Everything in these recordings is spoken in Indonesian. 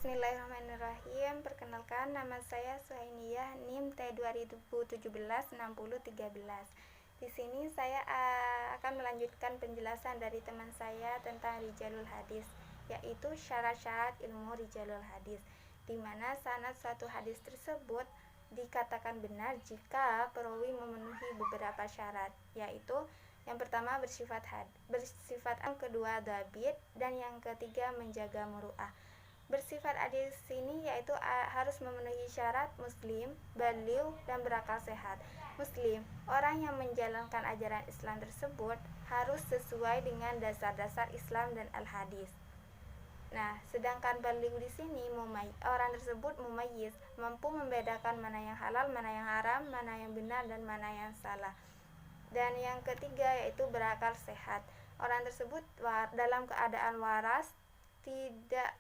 Bismillahirrahmanirrahim. Perkenalkan, nama saya Suhainiyah, NIM T 2017-6013. Di sini saya akan melanjutkan penjelasan dari teman saya tentang Rijalul Hadis, yaitu syarat-syarat ilmu Rijalul Hadis, di mana sanad suatu hadis tersebut dikatakan benar jika perawi memenuhi beberapa syarat, yaitu yang pertama bersifat yang kedua dhabit, dan yang ketiga menjaga muru'ah. Bersifat adil di sini yaitu harus memenuhi syarat muslim, baligh, dan berakal sehat. Muslim, orang yang menjalankan ajaran Islam tersebut harus sesuai dengan dasar-dasar Islam dan al-hadis. Nah, sedangkan baligh di sini orang tersebut mumayyiz, mampu membedakan mana yang halal, mana yang haram, mana yang benar, dan mana yang salah. Dan yang ketiga yaitu berakal sehat. Orang tersebut dalam keadaan waras, tidak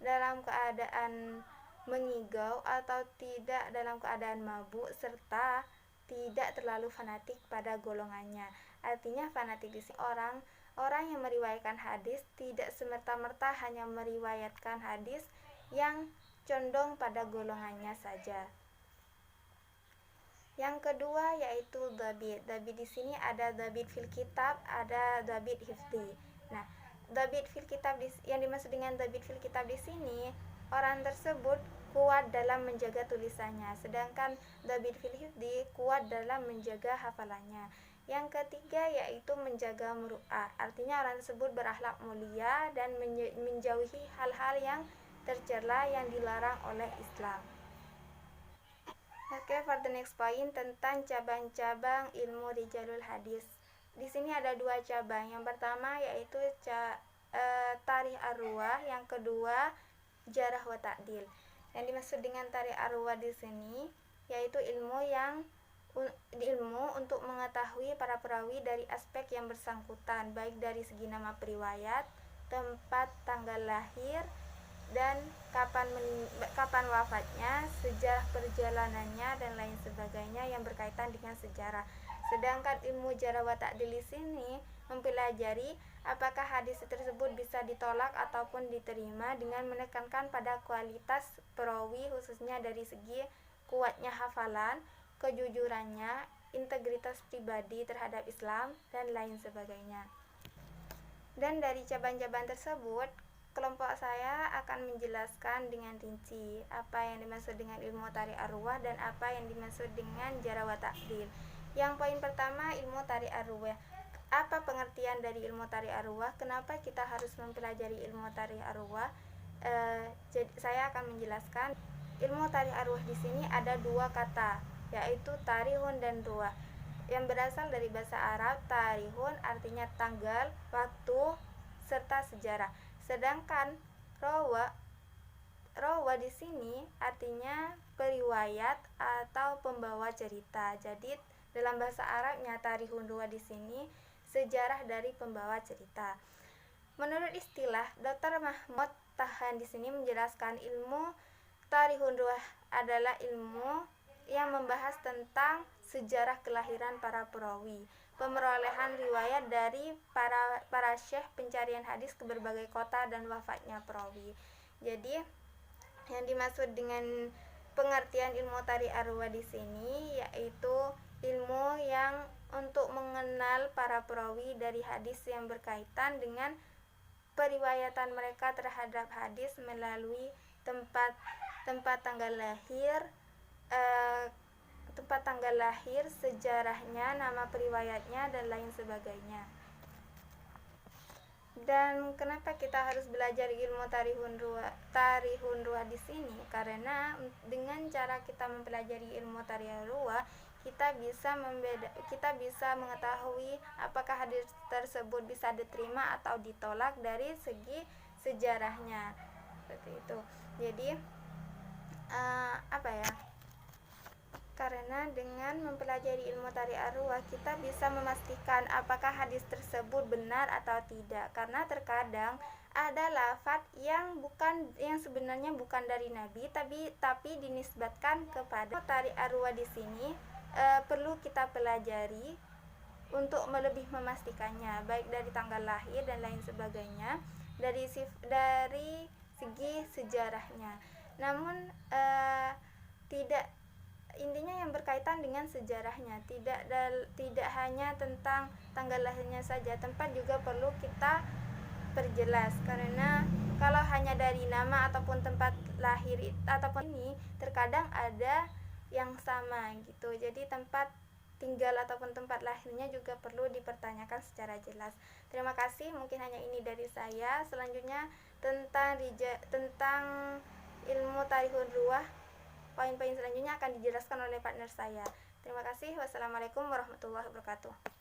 dalam keadaan mengigau atau tidak dalam keadaan mabuk, serta tidak terlalu fanatik pada golongannya. Artinya fanatik di sini orang yang meriwayatkan hadis tidak semerta-merta hanya meriwayatkan hadis yang condong pada golongannya saja. Yang kedua yaitu dhabit. Dhabit di sini ada dhabit fil kitab, ada dhabit hifdzi. Nah, dhabit fil kitab yang dimaksud dengan dhabit fil kitab di sini, orang tersebut kuat dalam menjaga tulisannya, sedangkan dhabit fil hifdzi kuat dalam menjaga hafalannya. Yang ketiga yaitu menjaga muru'ah. Artinya orang tersebut berakhlak mulia dan menjauhi hal-hal yang tercela yang dilarang oleh Islam. Oke, for the next point tentang cabang-cabang ilmu Rijalul Hadis. Di sini ada dua cabang. Yang pertama yaitu tarikh ar-ruwah, yang kedua jarah wa ta'dil. Yang dimaksud dengan tarikh ar-ruwah di sini yaitu ilmu untuk mengetahui para perawi dari aspek yang bersangkutan, baik dari segi nama periwayat, tempat tanggal lahir, dan kapan wafatnya, sejarah perjalanannya, dan lain sebagainya yang berkaitan dengan sejarah. Sedangkan ilmu jarah wa ta'dil di sini mempelajari apakah hadis tersebut bisa ditolak ataupun diterima dengan menekankan pada kualitas perawi, khususnya dari segi kuatnya hafalan, kejujurannya, integritas pribadi terhadap Islam, dan lain sebagainya. Dan dari cabang-cabang tersebut, kelompok saya akan menjelaskan dengan rinci apa yang dimaksud dengan ilmu tarikh ar-ruwah dan apa yang dimaksud dengan jarah wa ta'dil. Yang poin pertama, ilmu tarikh ar-ruwah. Apa pengertian dari ilmu tarikh ar-ruwah? Kenapa kita harus mempelajari ilmu tarikh ar-ruwah? Saya akan menjelaskan. Ilmu tarikh ar-ruwah di sini ada dua kata, yaitu tarikhun dan ruwah, yang berasal dari bahasa Arab. Tarikhun artinya tanggal, waktu, serta sejarah. Sedangkan rawa di sini artinya periwayat atau pembawa cerita. Jadi dalam bahasa Arabnya tarikhun ruwah di sini sejarah dari pembawa cerita. Menurut istilah Dr. Mahmud Tahan di sini menjelaskan ilmu tarikhun ruwah adalah ilmu yang membahas tentang sejarah kelahiran para perawi, pemerolehan riwayat dari para syekh, pencarian hadis ke berbagai kota, dan wafatnya perawi. Jadi yang dimaksud dengan pengertian ilmu tarikh ar-ruwah di sini yaitu ilmu yang untuk mengenal para perawi dari hadis yang berkaitan dengan periwayatan mereka terhadap hadis melalui tempat tanggal lahir, sejarahnya, nama periwayatnya, dan lain sebagainya. Dan kenapa kita harus belajar ilmu tarikhun ruwah di sini? Karena dengan cara kita mempelajari ilmu tarikhun ruwah, kita bisa mengetahui apakah hadis tersebut bisa diterima atau ditolak dari segi sejarahnya. Seperti itu. Jadi karena dengan mempelajari ilmu tarikh ar-ruwah kita bisa memastikan apakah hadis tersebut benar atau tidak. Karena terkadang ada lafaz yang sebenarnya bukan dari Nabi tapi dinisbatkan kepada. Tarikh ar-ruwah di sini perlu kita pelajari untuk lebih memastikannya, baik dari tanggal lahir dan lain sebagainya, dari segi sejarahnya. Namun tidak, intinya yang berkaitan dengan sejarahnya, tidak hanya tentang tanggal lahirnya saja, tempat juga perlu kita perjelas, karena kalau hanya dari nama ataupun tempat lahir ataupun ini terkadang ada yang sama gitu. Jadi tempat tinggal ataupun tempat lahirnya juga perlu dipertanyakan secara jelas. Terima kasih, mungkin hanya ini dari saya. Selanjutnya tentang ilmu tarikhul ruwah, poin-poin selanjutnya akan dijelaskan oleh partner saya. Terima kasih. Wassalamualaikum warahmatullahi wabarakatuh.